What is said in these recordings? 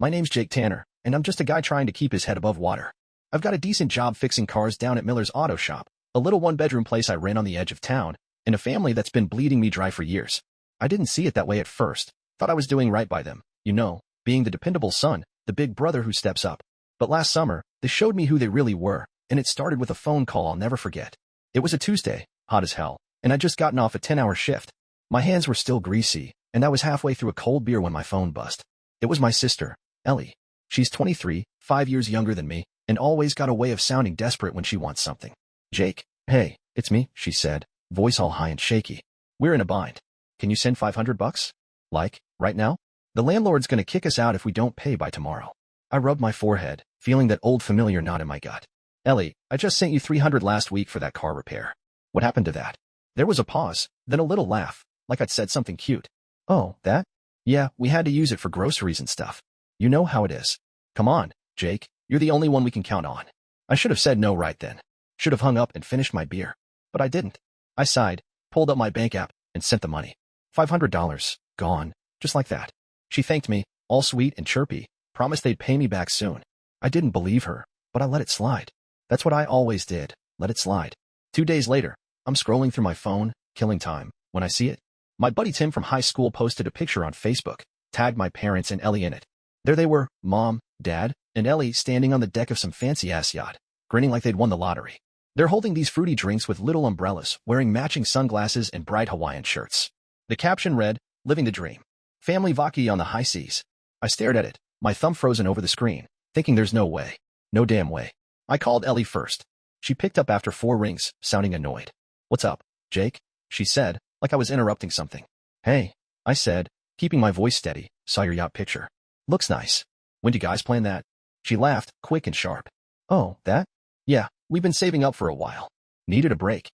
My name's Jake Tanner, and I'm just a guy trying to keep his head above water. I've got a decent job fixing cars down at Miller's Auto Shop, a little one-bedroom place I rent on the edge of town, and a family that's been bleeding me dry for years. I didn't see it that way at first. Thought I was doing right by them, being the dependable son, the big brother who steps up. But last summer, they showed me who they really were, and it started with a phone call I'll never forget. It was a Tuesday, hot as hell, and I'd just gotten off a 10-hour shift. My hands were still greasy, and I was halfway through a cold beer when my phone buzzed. It was my sister, Ellie. She's 23, 5 years younger than me, and always got a way of sounding desperate when she wants something. Jake, hey, it's me, she said, voice all high and shaky. We're in a bind. Can you send $500? Like, right now? The landlord's gonna kick us out if we don't pay by tomorrow. I rubbed my forehead, feeling that old familiar knot in my gut. Ellie, I just sent you $300 last week for that car repair. What happened to that? There was a pause, then a little laugh, like I'd said something cute. Oh, that? Yeah, we had to use it for groceries and stuff. You know how it is. Come on, Jake, you're the only one we can count on. I should have said no right then. Should have hung up and finished my beer. But I didn't. I sighed, pulled up my bank app, and sent the money. $500, gone, just like that. She thanked me, all sweet and chirpy, promised they'd pay me back soon. I didn't believe her, but I let it slide. That's what I always did, let it slide. 2 days later, I'm scrolling through my phone, killing time, when I see it. My buddy Tim from high school posted a picture on Facebook, tagged my parents and Ellie in it. There they were, Mom, Dad, and Ellie standing on the deck of some fancy-ass yacht, grinning like they'd won the lottery. They're holding these fruity drinks with little umbrellas, wearing matching sunglasses and bright Hawaiian shirts. The caption read, "Living the dream. Family vaki on the high seas." I stared at it, my thumb frozen over the screen, thinking there's no way. No damn way. I called Ellie first. She picked up after 4 rings, sounding annoyed. "What's up, Jake?" she said, like I was interrupting something. "Hey," I said, keeping my voice steady, "saw your yacht picture. Looks nice. When do you guys plan that?" She laughed, quick and sharp. "Oh, that? Yeah, we've been saving up for a while. Needed a break,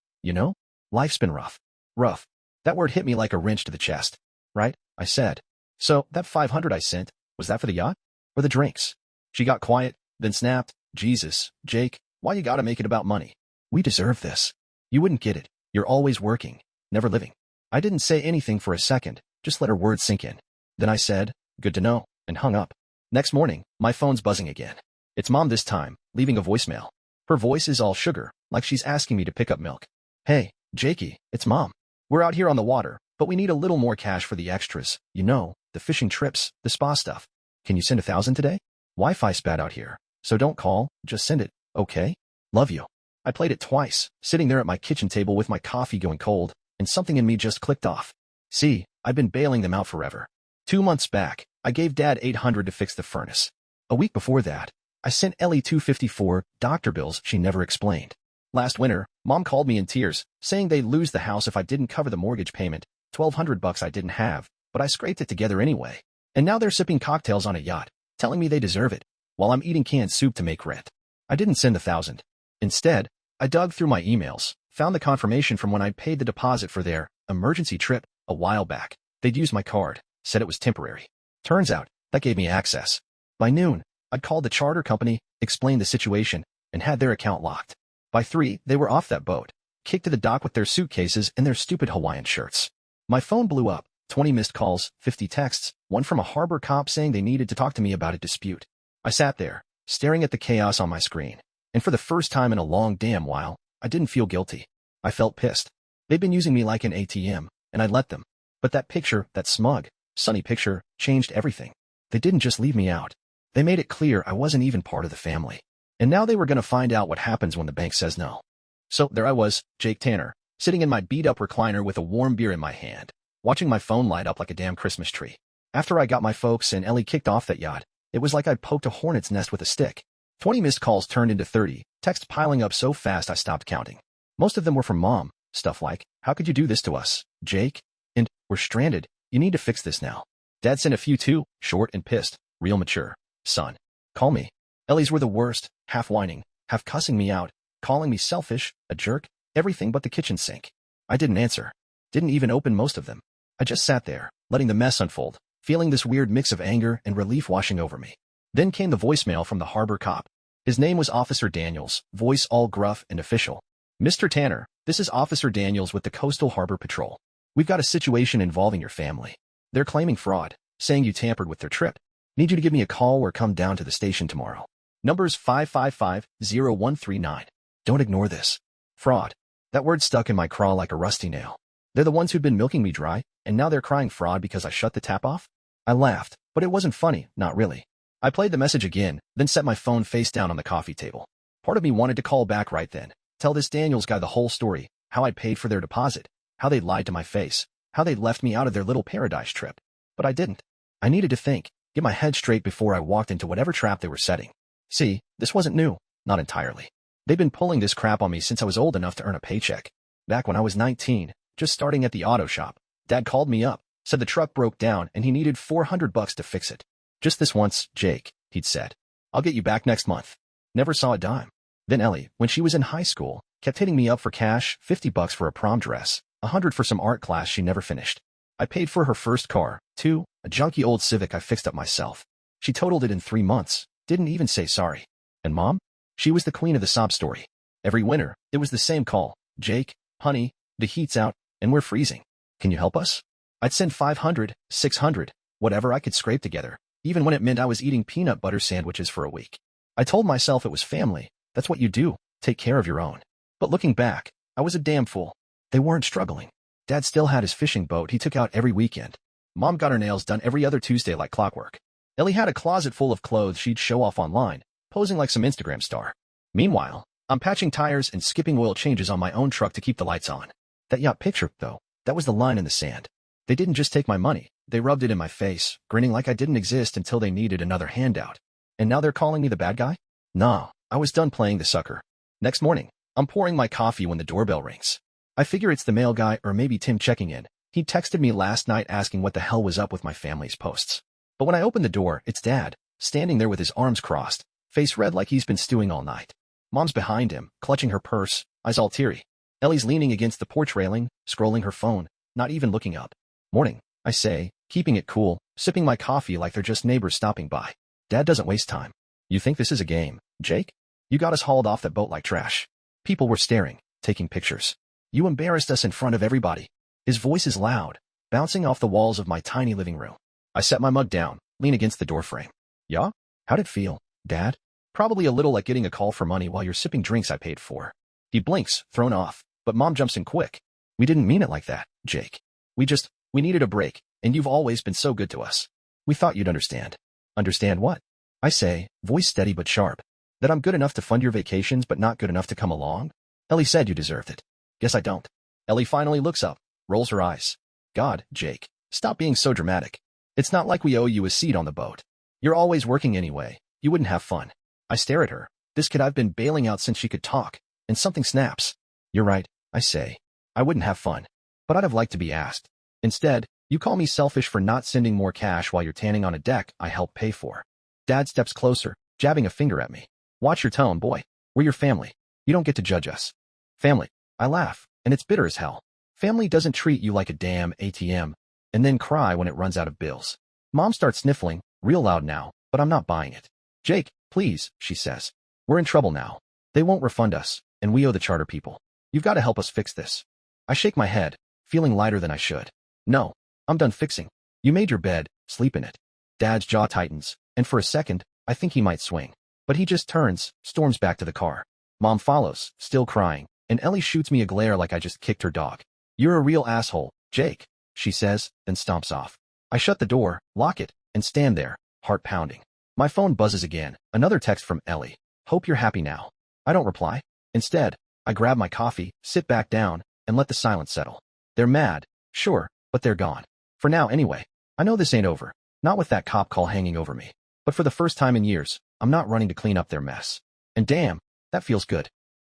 Life's been rough." Rough. That word hit me like a wrench to the chest. "Right," I said. "So, that $500 I sent, was that for the yacht? Or the drinks?" She got quiet, then snapped, "Jesus, Jake, why you gotta make it about money? We deserve this. You wouldn't get it. You're always working, never living." I didn't say anything for a second, just let her words sink in. Then I said, "Good to know," and hung up. Next morning, my phone's buzzing again. It's Mom this time, leaving a voicemail. Her voice is all sugar, like she's asking me to pick up milk. "Hey, Jakey, it's Mom. We're out here on the water, but we need a little more cash for the extras, the fishing trips, the spa stuff. Can you send 1,000 today? Wi-Fi's bad out here, so don't call, just send it, okay? Love you." I played it twice, sitting there at my kitchen table with my coffee going cold, and something in me just clicked off. See, I've been bailing them out forever. 2 months back, I gave Dad $800 to fix the furnace. A week before that, I sent Ellie $254 doctor bills she never explained. Last winter, Mom called me in tears, saying they'd lose the house if I didn't cover the mortgage payment, $1,200 I didn't have, but I scraped it together anyway. And now they're sipping cocktails on a yacht, telling me they deserve it, while I'm eating canned soup to make rent. I didn't send the 1,000. Instead, I dug through my emails, found the confirmation from when I paid the deposit for their emergency trip a while back. They'd used my card, said it was temporary. Turns out, that gave me access. By noon, I'd called the charter company, explained the situation, and had their account locked. By 3, they were off that boat, kicked to the dock with their suitcases and their stupid Hawaiian shirts. My phone blew up, 20 missed calls, 50 texts, one from a harbor cop saying they needed to talk to me about a dispute. I sat there, staring at the chaos on my screen, and for the first time in a long damn while, I didn't feel guilty. I felt pissed. They'd been using me like an ATM, and I'd let them. But that picture, that smug, sunny picture, changed everything. They didn't just leave me out. They made it clear I wasn't even part of the family. And now they were going to find out what happens when the bank says no. So there I was, Jake Tanner, sitting in my beat-up recliner with a warm beer in my hand, watching my phone light up like a damn Christmas tree. After I got my folks and Ellie kicked off that yacht, it was like I'd poked a hornet's nest with a stick. 20 missed calls turned into 30, texts piling up so fast I stopped counting. Most of them were from Mom, stuff like, "How could you do this to us, Jake?" And, "We're stranded, you need to fix this now." Dad sent a few too, short and pissed, real mature. "Son, call me." Ellie's were the worst, half whining, half cussing me out, calling me selfish, a jerk, everything but the kitchen sink. I didn't answer. Didn't even open most of them. I just sat there, letting the mess unfold, feeling this weird mix of anger and relief washing over me. Then came the voicemail from the harbor cop. His name was Officer Daniels, voice all gruff and official. "Mr. Tanner, this is Officer Daniels with the Coastal Harbor Patrol. We've got a situation involving your family. They're claiming fraud, saying you tampered with their trip. Need you to give me a call or come down to the station tomorrow. Numbers 555-0139. Don't ignore this. Fraud. That word stuck in my craw like a rusty nail. They're the ones who'd been milking me dry, and now they're crying fraud because I shut the tap off? I laughed, but it wasn't funny, not really. I played the message again, then set my phone face down on the coffee table. Part of me wanted to call back right then, tell this Daniels guy the whole story, how I'd paid for their deposit, how they'd lied to my face, how they'd left me out of their little paradise trip. But I didn't. I needed to think, get my head straight before I walked into whatever trap they were setting. See, this wasn't new, not entirely. They'd been pulling this crap on me since I was old enough to earn a paycheck. Back when I was 19, just starting at the auto shop, Dad called me up, said the truck broke down and he needed $400 to fix it. Just this once, Jake, he'd said. I'll get you back next month. Never saw a dime. Then Ellie, when she was in high school, kept hitting me up for cash, $50 for a prom dress, $100 for some art class she never finished. I paid for her first car, too, a junky old Civic I fixed up myself. She totaled it in 3 months, didn't even say sorry. And Mom? She was the queen of the sob story. Every winter, it was the same call. Jake, honey, the heat's out, and we're freezing. Can you help us? I'd send $500, $600, whatever I could scrape together, even when it meant I was eating peanut butter sandwiches for a week. I told myself it was family. That's what you do, take care of your own. But looking back, I was a damn fool. They weren't struggling. Dad still had his fishing boat he took out every weekend. Mom got her nails done every other Tuesday like clockwork. Ellie had a closet full of clothes she'd show off online, posing like some Instagram star. Meanwhile, I'm patching tires and skipping oil changes on my own truck to keep the lights on. That yacht picture, though, that was the line in the sand. They didn't just take my money, they rubbed it in my face, grinning like I didn't exist until they needed another handout. And now they're calling me the bad guy? Nah, I was done playing the sucker. Next morning, I'm pouring my coffee when the doorbell rings. I figure it's the mail guy or maybe Tim checking in. He texted me last night asking what the hell was up with my family's posts. But when I open the door, it's Dad, standing there with his arms crossed, face red like he's been stewing all night. Mom's behind him, clutching her purse, eyes all teary. Ellie's leaning against the porch railing, scrolling her phone, not even looking up. Morning, I say, keeping it cool, sipping my coffee like they're just neighbors stopping by. Dad doesn't waste time. You think this is a game, Jake? You got us hauled off that boat like trash. People were staring, taking pictures. You embarrassed us in front of everybody. His voice is loud, bouncing off the walls of my tiny living room. I set my mug down, lean against the doorframe. Yeah? How'd it feel, Dad? Probably a little like getting a call for money while you're sipping drinks I paid for. He blinks, thrown off, but Mom jumps in quick. We didn't mean it like that, Jake. We needed a break, and you've always been so good to us. We thought you'd understand. Understand what? I say, voice steady but sharp. That I'm good enough to fund your vacations but not good enough to come along? Ellie said you deserved it. Guess I don't. Ellie finally looks up, rolls her eyes. God, Jake, stop being so dramatic. It's not like we owe you a seat on the boat. You're always working anyway. You wouldn't have fun. I stare at her. This kid I've been bailing out since she could talk. And something snaps. You're right, I say. I wouldn't have fun. But I'd have liked to be asked. Instead, you call me selfish for not sending more cash while you're tanning on a deck I helped pay for. Dad steps closer, jabbing a finger at me. Watch your tone, boy. We're your family. You don't get to judge us. Family. I laugh, and it's bitter as hell. Family doesn't treat you like a damn ATM, and then cry when it runs out of bills. Mom starts sniffling, real loud now, but I'm not buying it. Jake, please, she says. We're in trouble now. They won't refund us, and we owe the charter people. You've got to help us fix this. I shake my head, feeling lighter than I should. No, I'm done fixing. You made your bed, sleep in it. Dad's jaw tightens, and for a second, I think he might swing. But he just turns, storms back to the car. Mom follows, still crying, and Ellie shoots me a glare like I just kicked her dog. You're a real asshole, Jake, she says, then stomps off. I shut the door, lock it, and stand there, heart pounding. My phone buzzes again, another text from Ellie. Hope you're happy now. I don't reply. Instead, I grab my coffee, sit back down, and let the silence settle. They're mad, sure, but they're gone. For now anyway. I know this ain't over. Not with that cop call hanging over me. But for the first time in years, I'm not running to clean up their mess. And damn, that feels good.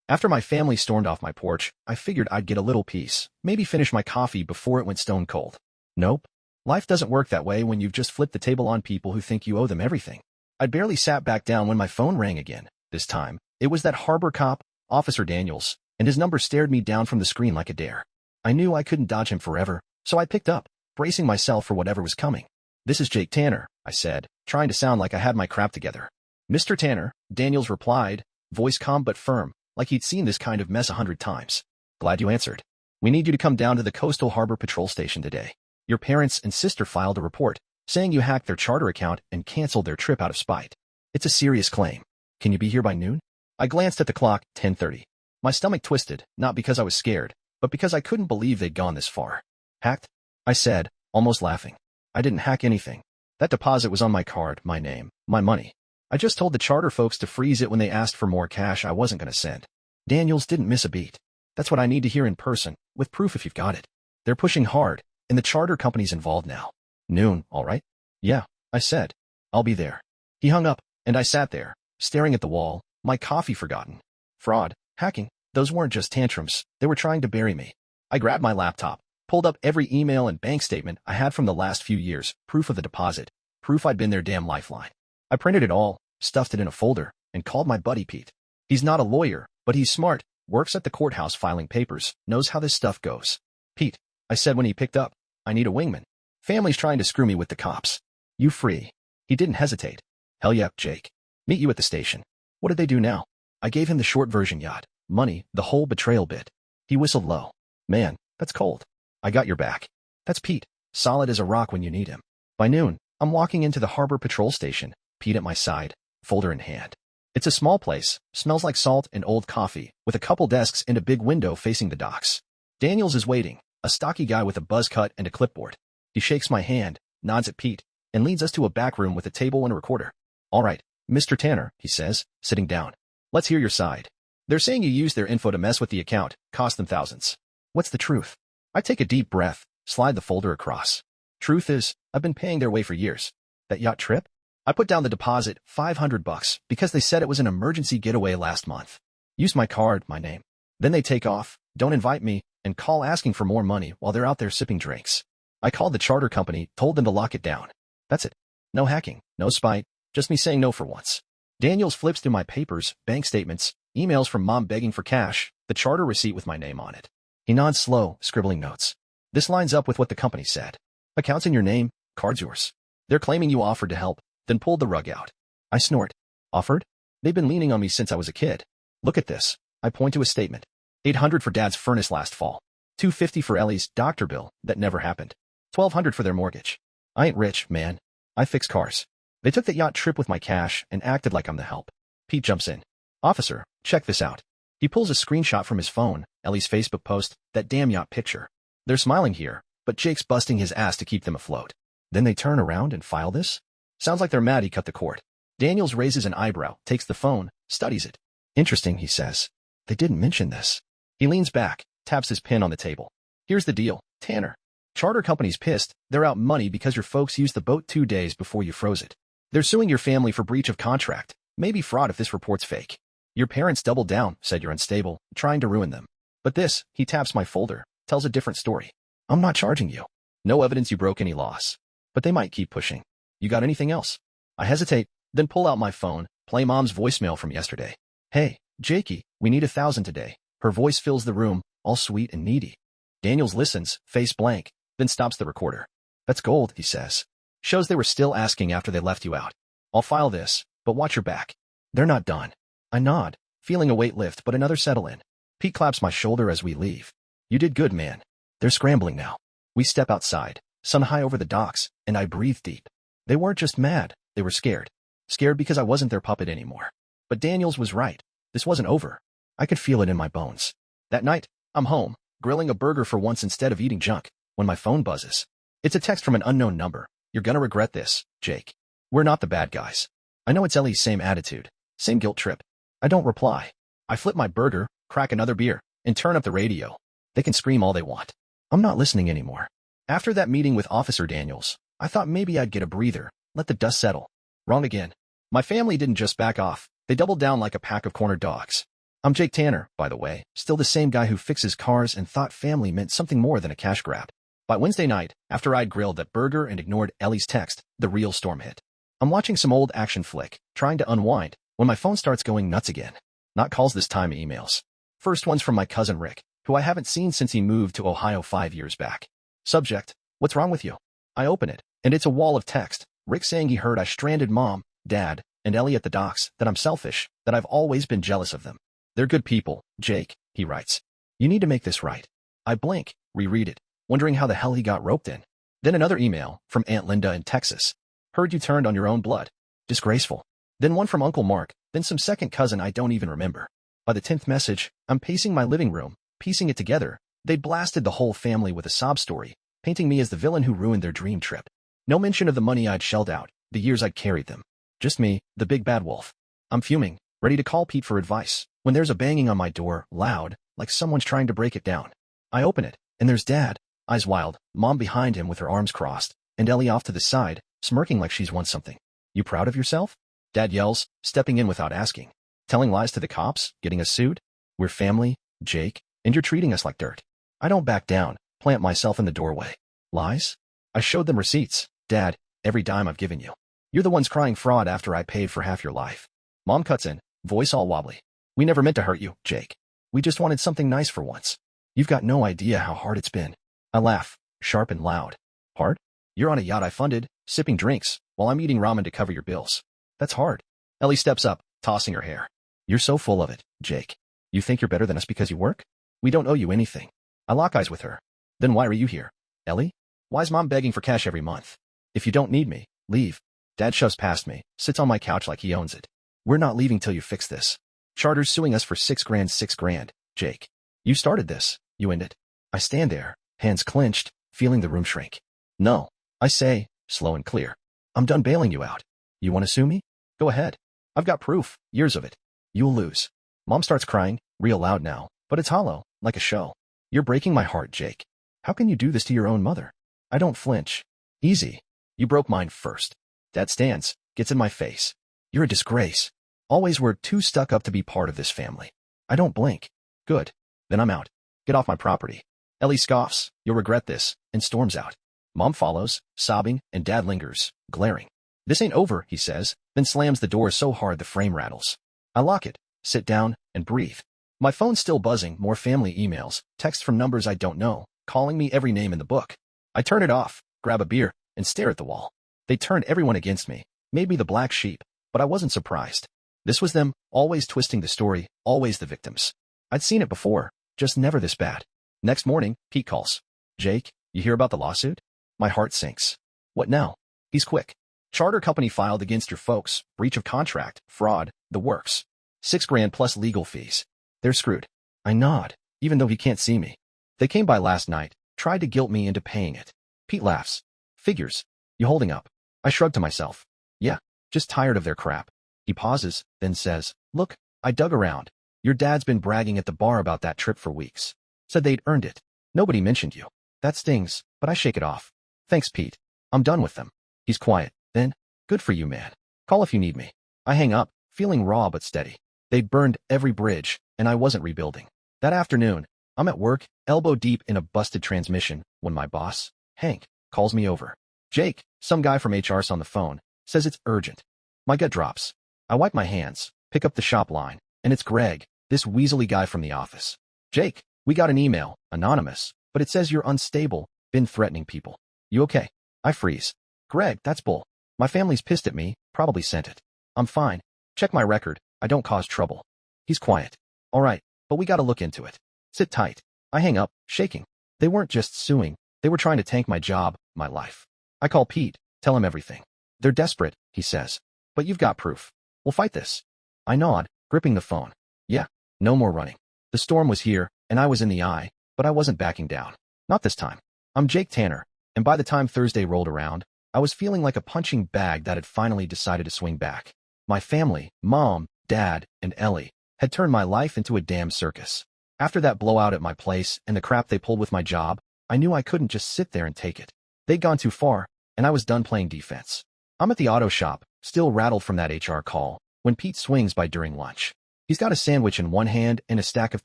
After my family stormed off my porch, I figured I'd get a little peace, maybe finish my coffee before it went stone cold. Nope. Life doesn't work that way when you've just flipped the table on people who think you owe them everything. I'd barely sat back down when my phone rang again. This time, it was that harbor cop, Officer Daniels, and his number stared me down from the screen like a dare. I knew I couldn't dodge him forever, so I picked up, bracing myself for whatever was coming. This is Jake Tanner, I said, trying to sound like I had my crap together. Mr. Tanner, Daniels replied, voice calm but firm, like he'd seen this kind of mess 100 times. Glad you answered. We need you to come down to the Coastal Harbor Patrol Station today. Your parents and sister filed a report. saying you hacked their charter account and canceled their trip out of spite. It's a serious claim. Can you be here by noon? I glanced at the clock, 10:30. My stomach twisted, not because I was scared, but because I couldn't believe they'd gone this far. Hacked? I said, almost laughing. I didn't hack anything. That deposit was on my card, my name, my money. I just told the charter folks to freeze it when they asked for more cash I wasn't going to send. Daniels didn't miss a beat. That's what I need to hear in person, with proof if you've got it. They're pushing hard, and the charter company's involved now. Noon, all right? Yeah, I said. I'll be there. He hung up, and I sat there, staring at the wall, my coffee forgotten. Fraud, hacking, those weren't just tantrums, they were trying to bury me. I grabbed my laptop, pulled up every email and bank statement I had from the last few years, proof of the deposit, proof I'd been their damn lifeline. I printed it all, stuffed it in a folder, and called my buddy Pete. He's not a lawyer, but he's smart, works at the courthouse filing papers, knows how this stuff goes. Pete, I said when he picked up, I need a wingman. Family's trying to screw me with the cops. You free? He didn't hesitate. Hell yeah, Jake. Meet you at the station. What did they do now? I gave him the short version yacht, money, the whole betrayal bit. He whistled low. Man, that's cold. I got your back. That's Pete, solid as a rock when you need him. By noon, I'm walking into the harbor patrol station, Pete at my side, folder in hand. It's a small place, smells like salt and old coffee, with a couple desks and a big window facing the docks. Daniels is waiting, a stocky guy with a buzz cut and a clipboard. He shakes my hand, nods at Pete, and leads us to a back room with a table and a recorder. All right, Mr. Tanner, he says, sitting down. Let's hear your side. They're saying you used their info to mess with the account, cost them thousands. What's the truth? I take a deep breath, slide the folder across. Truth is, I've been paying their way for years. That yacht trip? I put down the deposit, $500, because they said it was an emergency getaway last month. Use my card, my name. Then they take off, don't invite me, and call asking for more money while they're out there sipping drinks. I called the charter company, told them to lock it down. That's it. No hacking, no spite, just me saying no for once. Daniels flips through my papers, bank statements, emails from mom begging for cash, the charter receipt with my name on it. He nods slow, scribbling notes. This lines up with what the company said. Accounts in your name, card's yours. They're claiming you offered to help, then pulled the rug out. I snort. Offered? They've been leaning on me since I was a kid. Look at this. I point to a statement. $800 for Dad's furnace last fall. $250 for Ellie's doctor bill that never happened. $1,200 for their mortgage. I ain't rich, man. I fix cars. They took the yacht trip with my cash and acted like I'm the help. Pete jumps in. Officer, check this out. He pulls a screenshot from his phone, Ellie's Facebook post, that damn yacht picture. They're smiling here, but Jake's busting his ass to keep them afloat. Then they turn around and file this? Sounds like they're mad he cut the cord. Daniels raises an eyebrow, takes the phone, studies it. Interesting, he says. They didn't mention this. He leans back, taps his pen on the table. Here's the deal, Tanner. Charter company's pissed, they're out money because your folks used the boat 2 days before you froze it. They're suing your family for breach of contract, maybe fraud if this report's fake. Your parents doubled down, said you're unstable, trying to ruin them. But this, he taps my folder, tells a different story. I'm not charging you. No evidence you broke any laws. But they might keep pushing. You got anything else? I hesitate, then pull out my phone, play mom's voicemail from yesterday. Hey, Jakey, we need 1,000 today. Her voice fills the room, all sweet and needy. Daniels listens, face blank, then stops the recorder. That's gold, he says. Shows they were still asking after they left you out. I'll file this, but watch your back. They're not done. I nod, feeling a weight lift but another settle in. Pete claps my shoulder as we leave. You did good, man. They're scrambling now. We step outside, sun high over the docks, and I breathe deep. They weren't just mad, they were scared. Scared because I wasn't their puppet anymore. But Daniels was right. This wasn't over. I could feel it in my bones. That night, I'm home, grilling a burger for once instead of eating junk, when my phone buzzes. It's a text from an unknown number. You're gonna regret this, Jake. We're not the bad guys. I know it's Ellie's same attitude, same guilt trip. I don't reply. I flip my burger, crack another beer, and turn up the radio. They can scream all they want. I'm not listening anymore. After that meeting with Officer Daniels, I thought maybe I'd get a breather, let the dust settle. Wrong again. My family didn't just back off. They doubled down like a pack of cornered dogs. I'm Jake Tanner, by the way, still the same guy who fixes cars and thought family meant something more than a cash grab. By Wednesday night, after I'd grilled that burger and ignored Ellie's text, the real storm hit. I'm watching some old action flick, trying to unwind, when my phone starts going nuts again. Not calls this time, emails. First one's from my cousin Rick, who I haven't seen since he moved to Ohio 5 years back. Subject, what's wrong with you? I open it, and it's a wall of text. Rick saying he heard I stranded mom, dad, and Ellie at the docks, that I'm selfish, that I've always been jealous of them. They're good people, Jake, he writes. You need to make this right. I blink, reread it, wondering how the hell he got roped in. Then another email from Aunt Linda in Texas. Heard you turned on your own blood. Disgraceful. Then one from Uncle Mark, then some second cousin I don't even remember. By the 10th message, I'm pacing my living room, piecing it together. They blasted the whole family with a sob story, painting me as the villain who ruined their dream trip. No mention of the money I'd shelled out, the years I'd carried them. Just me, the big bad wolf. I'm fuming, ready to call Pete for advice, when there's a banging on my door, loud, like someone's trying to break it down. I open it, and there's Dad, eyes wild, Mom behind him with her arms crossed, and Ellie off to the side, smirking like she's won something. You proud of yourself? Dad yells, stepping in without asking. Telling lies to the cops, getting us sued? We're family, Jake, and you're treating us like dirt. I don't back down, plant myself in the doorway. Lies? I showed them receipts. Dad, every dime I've given you. You're the ones crying fraud after I paid for half your life. Mom cuts in, voice all wobbly. We never meant to hurt you, Jake. We just wanted something nice for once. You've got no idea how hard it's been. I laugh, sharp and loud. Hard? You're on a yacht I funded, sipping drinks, while I'm eating ramen to cover your bills. That's hard. Ellie steps up, tossing her hair. You're so full of it, Jake. You think you're better than us because you work? We don't owe you anything. I lock eyes with her. Then why are you here? Ellie? Why's Mom begging for cash every month? If you don't need me, leave. Dad shoves past me, sits on my couch like he owns it. We're not leaving till you fix this. Charter's suing us for $6,000, Jake. You started this, you end it. I stand there, hands clenched, feeling the room shrink. No, I say, slow and clear. I'm done bailing you out. You want to sue me? Go ahead. I've got proof, years of it. You'll lose. Mom starts crying, real loud now, but it's hollow, like a show. You're breaking my heart, Jake. How can you do this to your own mother? I don't flinch. Easy. You broke mine first. Dad stands, gets in my face. You're a disgrace. Always were too stuck up to be part of this family. I don't blink. Good. Then I'm out. Get off my property. Ellie scoffs, you'll regret this, and storms out. Mom follows, sobbing, and Dad lingers, glaring. This ain't over, he says, then slams the door so hard the frame rattles. I lock it, sit down, and breathe. My phone's still buzzing, more family emails, texts from numbers I don't know, calling me every name in the book. I turn it off, grab a beer, and stare at the wall. They turned everyone against me, made me the black sheep, but I wasn't surprised. This was them, always twisting the story, always the victims. I'd seen it before, just never this bad. Next morning, Pete calls. Jake, you hear about the lawsuit? My heart sinks. What now? He's quick. Charter company filed against your folks, breach of contract, fraud, the works. $6,000 plus legal fees. They're screwed. I nod, even though he can't see me. They came by last night, tried to guilt me into paying it. Pete laughs. Figures. You holding up? I shrug to myself. Yeah, just tired of their crap. He pauses, then says, look, I dug around. Your dad's been bragging at the bar about that trip for weeks. Said they'd earned it. Nobody mentioned you. That stings, but I shake it off. Thanks, Pete. I'm done with them. He's quiet. Then, good for you, man. Call if you need me. I hang up, feeling raw but steady. They'd burned every bridge, and I wasn't rebuilding. That afternoon, I'm at work, elbow deep in a busted transmission, when my boss, Hank, calls me over. Jake, some guy from HR's on the phone, says it's urgent. My gut drops. I wipe my hands, pick up the shop line, and it's Greg, this weaselly guy from the office. Jake, we got an email, anonymous, but it says you're unstable, been threatening people. You okay? I freeze. Greg, that's bull. My family's pissed at me, probably sent it. I'm fine. Check my record, I don't cause trouble. He's quiet. All right, but we gotta look into it. Sit tight. I hang up, shaking. They weren't just suing, they were trying to tank my job, my life. I call Pete, tell him everything. They're desperate, he says. But you've got proof. We'll fight this. I nod, gripping the phone. Yeah, no more running. The storm was here, and I was in the eye, but I wasn't backing down. Not this time. I'm Jake Tanner, and by the time Thursday rolled around, I was feeling like a punching bag that had finally decided to swing back. My family, Mom, Dad, and Ellie, had turned my life into a damn circus. After that blowout at my place and the crap they pulled with my job, I knew I couldn't just sit there and take it. They'd gone too far, and I was done playing defense. I'm at the auto shop, still rattled from that HR call, when Pete swings by during lunch. He's got a sandwich in one hand and a stack of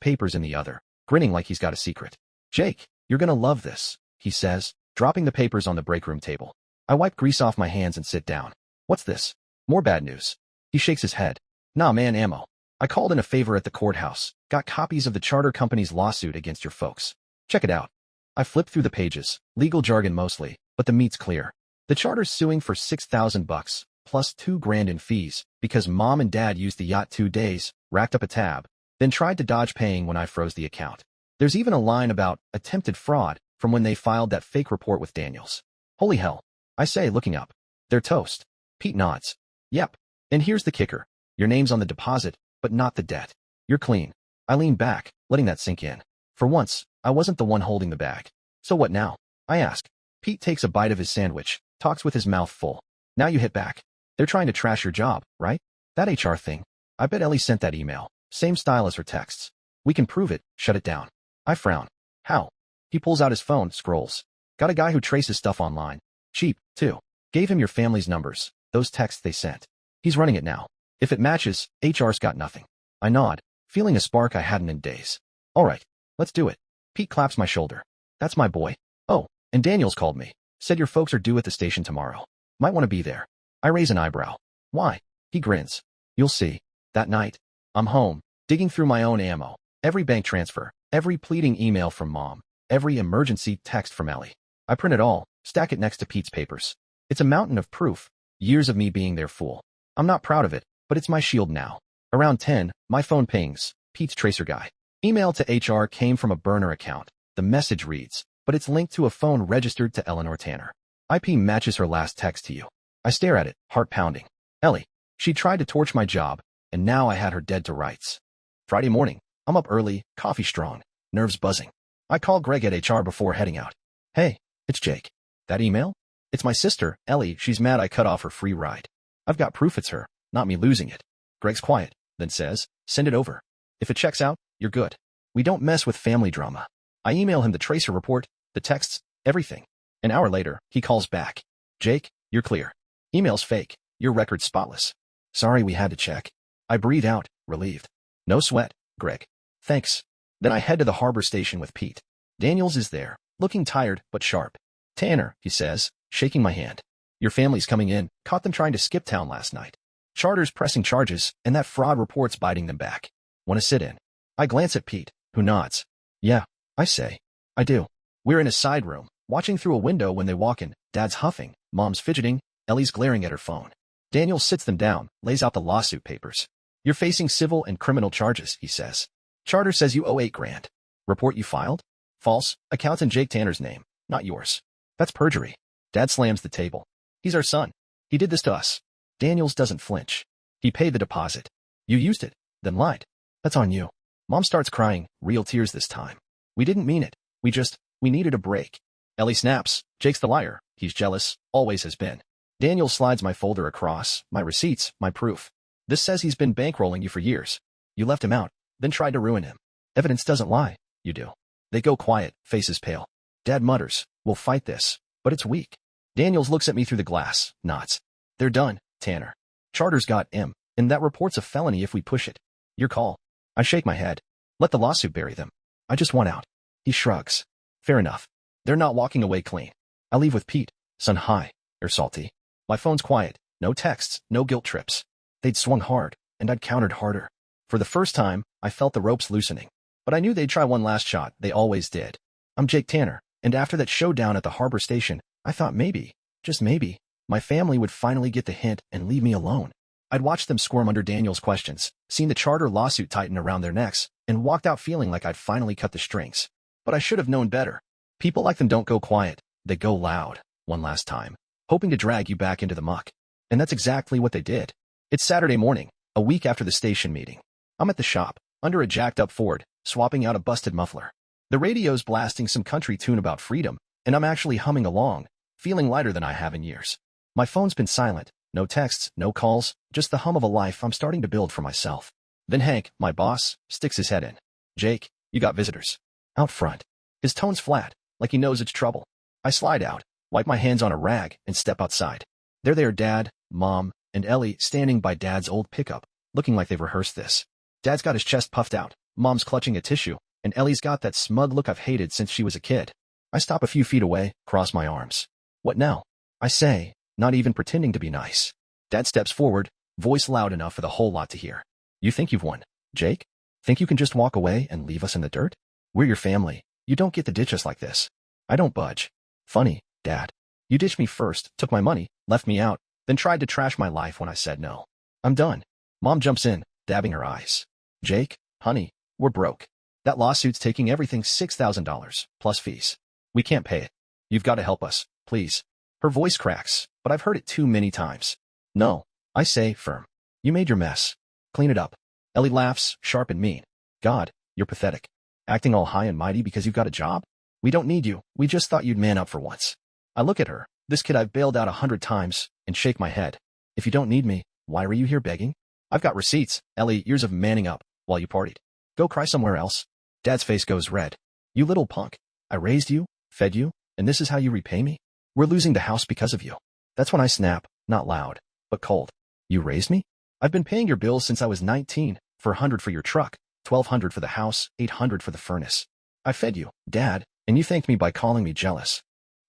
papers in the other, grinning like he's got a secret. Jake, you're gonna love this, he says, dropping the papers on the break room table. I wipe grease off my hands and sit down. What's this? More bad news. He shakes his head. Nah, man, ammo. I called in a favor at the courthouse, got copies of the charter company's lawsuit against your folks. Check it out. I flipped through the pages, legal jargon mostly, but the meat's clear. The charter's suing for $6,000, plus $2,000 in fees, because Mom and Dad used the yacht 2 days, racked up a tab, then tried to dodge paying when I froze the account. There's even a line about attempted fraud from when they filed that fake report with Daniels. Holy hell. I say, looking up. They're toast. Pete nods. Yep. And here's the kicker. Your name's on the deposit, but not the debt. You're clean. I lean back, letting that sink in. For once, I wasn't the one holding the bag. So what now? I ask. Pete takes a bite of his sandwich, talks with his mouth full. Now you hit back. They're trying to trash your job, right? That HR thing. I bet Ellie sent that email. Same style as her texts. We can prove it, shut it down. I frown. How? He pulls out his phone, scrolls. Got a guy who traces stuff online. Cheap, too. Gave him your family's numbers, those texts they sent. He's running it now. If it matches, HR's got nothing. I nod, feeling a spark I hadn't in days. All right, let's do it. Pete claps my shoulder. That's my boy. Oh, and Daniel's called me. Said your folks are due at the station tomorrow. Might want to be there. I raise an eyebrow. Why? He grins. You'll see. That night, I'm home, digging through my own ammo. Every bank transfer, every pleading email from Mom, every emergency text from Ellie. I print it all, stack it next to Pete's papers. It's a mountain of proof, years of me being their fool. I'm not proud of it, but it's my shield now. Around 10, my phone pings. Pete's tracer guy. Email to HR came from a burner account. The message reads, but it's linked to a phone registered to Eleanor Tanner. IP matches her last text to you. I stare at it, heart pounding. Ellie. She tried to torch my job, and now I had her dead to rights. Friday morning, I'm up early, coffee strong, nerves buzzing. I call Greg at HR before heading out. Hey, it's Jake. That email? It's my sister, Ellie. She's mad I cut off her free ride. I've got proof it's her, not me losing it. Greg's quiet, then says, send it over. If it checks out, you're good. We don't mess with family drama. I email him the tracer report, the texts, everything. An hour later, he calls back. Jake, you're clear. Email's fake. Your record's spotless. Sorry we had to check. I breathe out, relieved. No sweat, Greg. Thanks. Then I head to the harbor station with Pete. Daniels is there, looking tired but sharp. Tanner, he says, shaking my hand. Your family's coming in. Caught them trying to skip town last night. Charter's pressing charges, and that fraud report's biting them back. Want to sit in? I glance at Pete, who nods. Yeah, I say. I do. We're in a side room, watching through a window when they walk in. Dad's huffing, Mom's fidgeting, Ellie's glaring at her phone. Daniel sits them down, lays out the lawsuit papers. You're facing civil and criminal charges, he says. Charter says you owe $8 grand. Report you filed? False. Account's in Jake Tanner's name, not yours. That's perjury. Dad slams the table. He's our son. He did this to us. Daniels doesn't flinch. He paid the deposit. You used it, then lied. That's on you. Mom starts crying, real tears this time. We didn't mean it. We needed a break. Ellie snaps. Jake's the liar. He's jealous, always has been. Daniel slides my folder across, my receipts, my proof. This says he's been bankrolling you for years. You left him out, then tried to ruin him. Evidence doesn't lie. You do. They go quiet, faces pale. Dad mutters, we'll fight this, but it's weak. Daniels looks at me through the glass, nods. They're done, Tanner. Charter's got M, and that report's a felony if we push it. Your call. I shake my head. Let the lawsuit bury them. I just want out. He shrugs. Fair enough. They're not walking away clean. I leave with Pete, sun high, or salty. My phone's quiet, no texts, no guilt trips. They'd swung hard, and I'd countered harder. For the first time, I felt the ropes loosening. But I knew they'd try one last shot, they always did. I'm Jake Tanner, and after that showdown at the harbor station, I thought maybe, just maybe, my family would finally get the hint and leave me alone. I'd watched them squirm under Daniel's questions, seen the Charter lawsuit tighten around their necks, and walked out feeling like I'd finally cut the strings. But I should have known better. People like them don't go quiet, they go loud, one last time, hoping to drag you back into the muck. And that's exactly what they did. It's Saturday morning, a week after the station meeting. I'm at the shop, under a jacked-up Ford, swapping out a busted muffler. The radio's blasting some country tune about freedom, and I'm actually humming along, feeling lighter than I have in years. My phone's been silent, no texts, no calls, just the hum of a life I'm starting to build for myself. Then Hank, my boss, sticks his head in. Jake, you got visitors. Out front. His tone's flat, like he knows it's trouble. I slide out, wipe my hands on a rag, and step outside. There they are, Dad, Mom, and Ellie standing by Dad's old pickup, looking like they've rehearsed this. Dad's got his chest puffed out, Mom's clutching a tissue, and Ellie's got that smug look I've hated since she was a kid. I stop a few feet away, cross my arms. What now? I say, not even pretending to be nice. Dad steps forward, voice loud enough for the whole lot to hear. You think you've won, Jake? Think you can just walk away and leave us in the dirt? We're your family. You don't get to ditch us like this. I don't budge. Funny, Dad. You ditched me first, took my money, left me out, then tried to trash my life when I said no. I'm done. Mom jumps in, dabbing her eyes. Jake, honey, we're broke. That lawsuit's taking everything $6,000, plus fees. We can't pay it. You've got to help us, please. Her voice cracks, but I've heard it too many times. No, I say, firm. You made your mess. Clean it up. Ellie laughs, sharp and mean. God, you're pathetic. Acting all high and mighty because you've got a job? We don't need you. We just thought you'd man up for once. I look at her, this kid I've bailed out 100 times, and shake my head. If you don't need me, why are you here begging? I've got receipts, Ellie, years of manning up while you partied. Go cry somewhere else. Dad's face goes red. You little punk. I raised you, fed you, and this is how you repay me? We're losing the house because of you. That's when I snap, not loud, but cold. You raised me? I've been paying your bills since I was 19, for $100 for your truck, $1,200 for the house, $800 for the furnace. I fed you, Dad, and you thanked me by calling me jealous.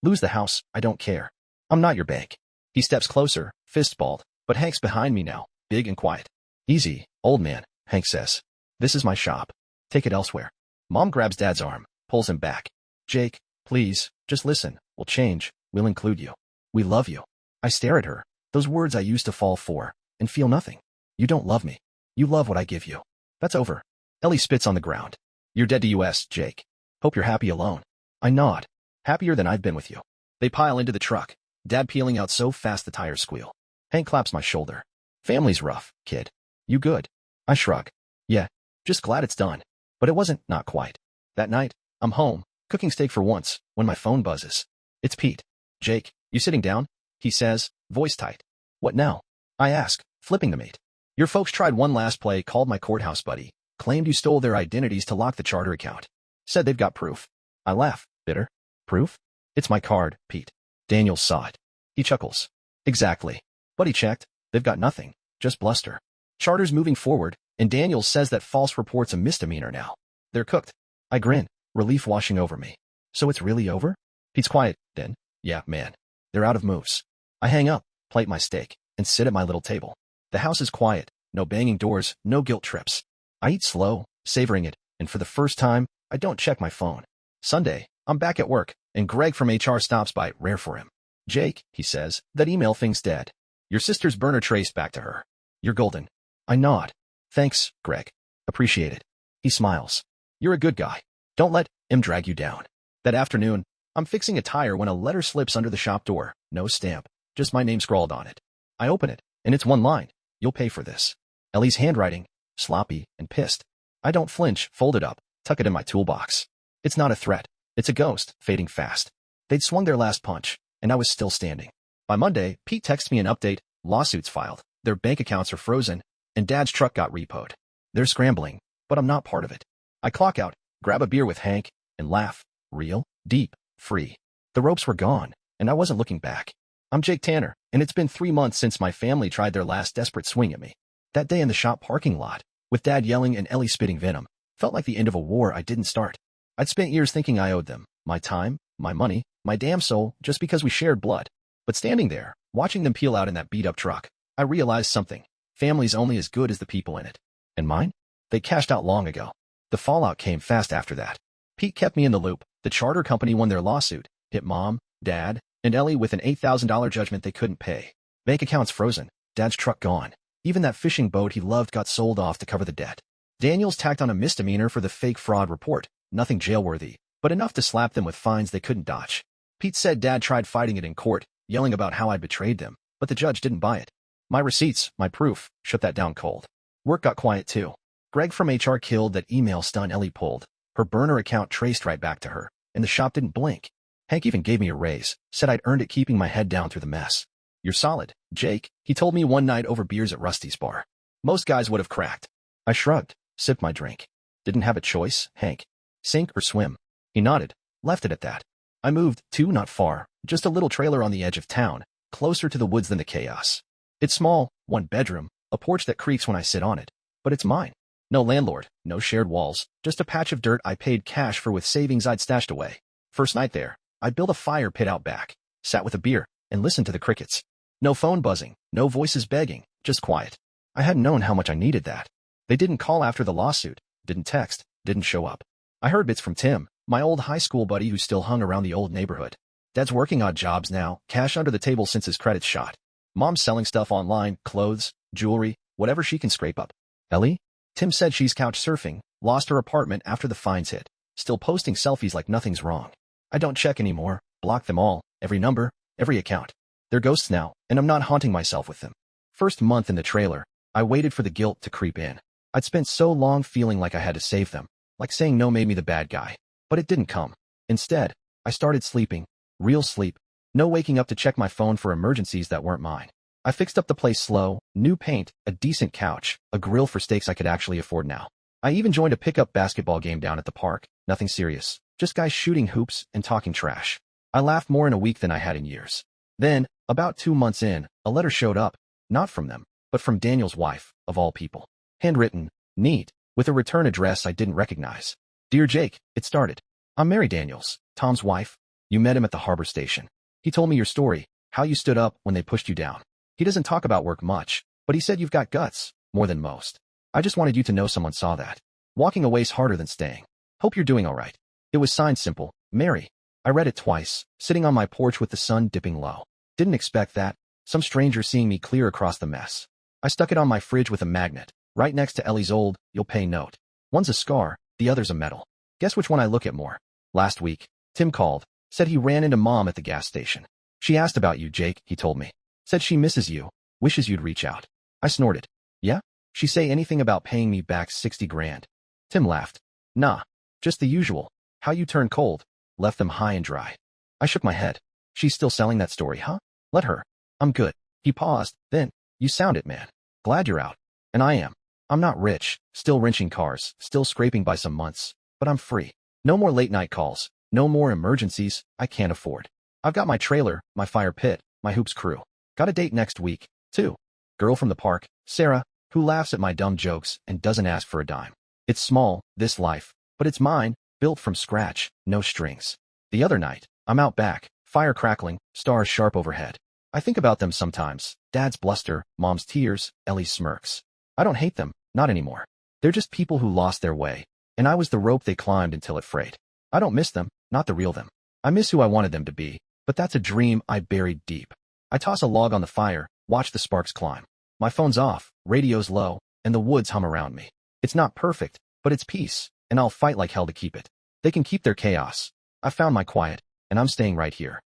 Lose the house, I don't care. I'm not your bank. He steps closer, fist balled, but Hank's behind me now, big and quiet. Easy, old man, Hank says. This is my shop. Take it elsewhere. Mom grabs Dad's arm, pulls him back. Jake, please, just listen. We'll change. We'll include you. We love you. I stare at her, those words I used to fall for, and feel nothing. You don't love me. You love what I give you. That's over. Ellie spits on the ground. You're dead to us, Jake. Hope you're happy alone. I nod. Happier than I've been with you. They pile into the truck, Dad peeling out so fast the tires squeal. Hank claps my shoulder. Family's rough, kid. You good? I shrug. Yeah, just glad it's done. But it wasn't, not quite. That night, I'm home, cooking steak for once, when my phone buzzes. It's Pete. Jake, you sitting down? He says, voice tight. What now? I ask, flipping the mate. Your folks tried one last play, called my courthouse buddy, claimed you stole their identities to lock the charter account. Said they've got proof. I laugh, bitter. Proof? It's my card, Pete. Daniel saw it. He chuckles. Exactly. Buddy checked. They've got nothing. Just bluster. Charter's moving forward, and Daniel says that false report's a misdemeanor now. They're cooked. I grin, relief washing over me. So it's really over? Pete's quiet, then. Yeah, man. They're out of moves. I hang up, plate my steak, and sit at my little table. The house is quiet, no banging doors, no guilt trips. I eat slow, savoring it, and for the first time, I don't check my phone. Sunday, I'm back at work, and Greg from HR stops by, rare for him. Jake, he says, that email thing's dead. Your sister's burner traced back to her. You're golden. I nod. Thanks, Greg. Appreciate it. He smiles. You're a good guy. Don't let him drag you down. That afternoon, I'm fixing a tire when a letter slips under the shop door. No stamp, just my name scrawled on it. I open it, and it's one line. You'll pay for this. Ellie's handwriting, sloppy and pissed. I don't flinch, fold it up, tuck it in my toolbox. It's not a threat. It's a ghost, fading fast. They'd swung their last punch, and I was still standing. By Monday, Pete texts me an update, lawsuits filed, their bank accounts are frozen, and Dad's truck got repoed. They're scrambling, but I'm not part of it. I clock out, grab a beer with Hank, and laugh. Real, deep, free. The ropes were gone, and I wasn't looking back. I'm Jake Tanner, and it's been 3 months since my family tried their last desperate swing at me. That day in the shop parking lot, with Dad yelling and Ellie spitting venom, felt like the end of a war I didn't start. I'd spent years thinking I owed them, my time, my money, my damn soul, just because we shared blood. But standing there, watching them peel out in that beat-up truck, I realized something. Family's only as good as the people in it. And mine? They cashed out long ago. The fallout came fast after that. Pete kept me in the loop. The charter company won their lawsuit, hit Mom, Dad, and Ellie with an $8,000 judgment they couldn't pay. Bank accounts frozen, Dad's truck gone. Even that fishing boat he loved got sold off to cover the debt. Daniels tacked on a misdemeanor for the fake fraud report, nothing jail-worthy, but enough to slap them with fines they couldn't dodge. Pete said Dad tried fighting it in court, yelling about how I'd betrayed them, but the judge didn't buy it. My receipts, my proof, shut that down cold. Work got quiet too. Greg from HR killed that email stun Ellie pulled. Her burner account traced right back to her, and the shop didn't blink. Hank even gave me a raise, said I'd earned it keeping my head down through the mess. You're solid, Jake, he told me one night over beers at Rusty's bar. Most guys would have cracked. I shrugged, sipped my drink. Didn't have a choice, Hank. Sink or swim. He nodded, left it at that. I moved, too, not far, just a little trailer on the edge of town, closer to the woods than the chaos. It's small, 1 bedroom, a porch that creaks when I sit on it, but it's mine. No landlord, no shared walls, just a patch of dirt I paid cash for with savings I'd stashed away. First night there, I built a fire pit out back, sat with a beer, and listened to the crickets. No phone buzzing, no voices begging, just quiet. I hadn't known how much I needed that. They didn't call after the lawsuit, didn't text, didn't show up. I heard bits from Tim, my old high school buddy who still hung around the old neighborhood. Dad's working odd jobs now, cash under the table since his credit's shot. Mom's selling stuff online, clothes, jewelry, whatever she can scrape up. Ellie? Tim said she's couch surfing, lost her apartment after the fines hit, still posting selfies like nothing's wrong. I don't check anymore, block them all, every number, Every account. They're ghosts now, and I'm not haunting myself with them. First month in the trailer, I waited for the guilt to creep in. I'd spent so long feeling like I had to save them, like saying no made me the bad guy. But it didn't come. Instead, I started sleeping. Real sleep. No waking up to check my phone for emergencies that weren't mine. I fixed up the place slow, new paint, a decent couch, a grill for steaks I could actually afford now. I even joined a pickup basketball game down at the park, nothing serious, just guys shooting hoops and talking trash. I laughed more in a week than I had in years. Then, about 2 months in, a letter showed up, not from them, but from Daniel's wife, of all people. Handwritten, neat, with a return address I didn't recognize. Dear Jake, it started. I'm Mary Daniels, Tom's wife. You met him at the harbor station. He told me your story, how you stood up when they pushed you down. He doesn't talk about work much, but he said you've got guts, more than most. I just wanted you to know someone saw that. Walking away's harder than staying. Hope you're doing all right. It was signed simple, Mary. I read it twice, sitting on my porch with the sun dipping low. Didn't expect that. Some stranger seeing me clear across the mess. I stuck it on my fridge with a magnet, right next to Ellie's old, you'll pay note. One's a scar, the other's a medal. Guess which one I look at more? Last week, Tim called, said he ran into Mom at the gas station. She asked about you, Jake, he told me. Said she misses you, wishes you'd reach out. I snorted. Yeah? She say anything about paying me back 60 grand? Tim laughed. Nah, just the usual. How you turned cold, left them high and dry. I shook my head. She's still selling that story, huh? Let her. I'm good. He paused, then, you sound it, man. Glad you're out. And I am. I'm not rich, still wrenching cars, still scraping by some months, but I'm free. No more late night calls, no more emergencies I can't afford. I've got my trailer, my fire pit, my hoops crew. Got a date next week, too. Girl from the park, Sarah, who laughs at my dumb jokes and doesn't ask for a dime. It's small, this life, but it's mine, built from scratch, no strings. The other night, I'm out back, fire crackling, stars sharp overhead. I think about them sometimes, Dad's bluster, Mom's tears, Ellie's smirks. I don't hate them, not anymore. They're just people who lost their way, and I was the rope they climbed until it frayed. I don't miss them, not the real them. I miss who I wanted them to be, but that's a dream I buried deep. I toss a log on the fire, watch the sparks climb. My phone's off, radio's low, and the woods hum around me. It's not perfect, but it's peace, and I'll fight like hell to keep it. They can keep their chaos. I found my quiet, and I'm staying right here.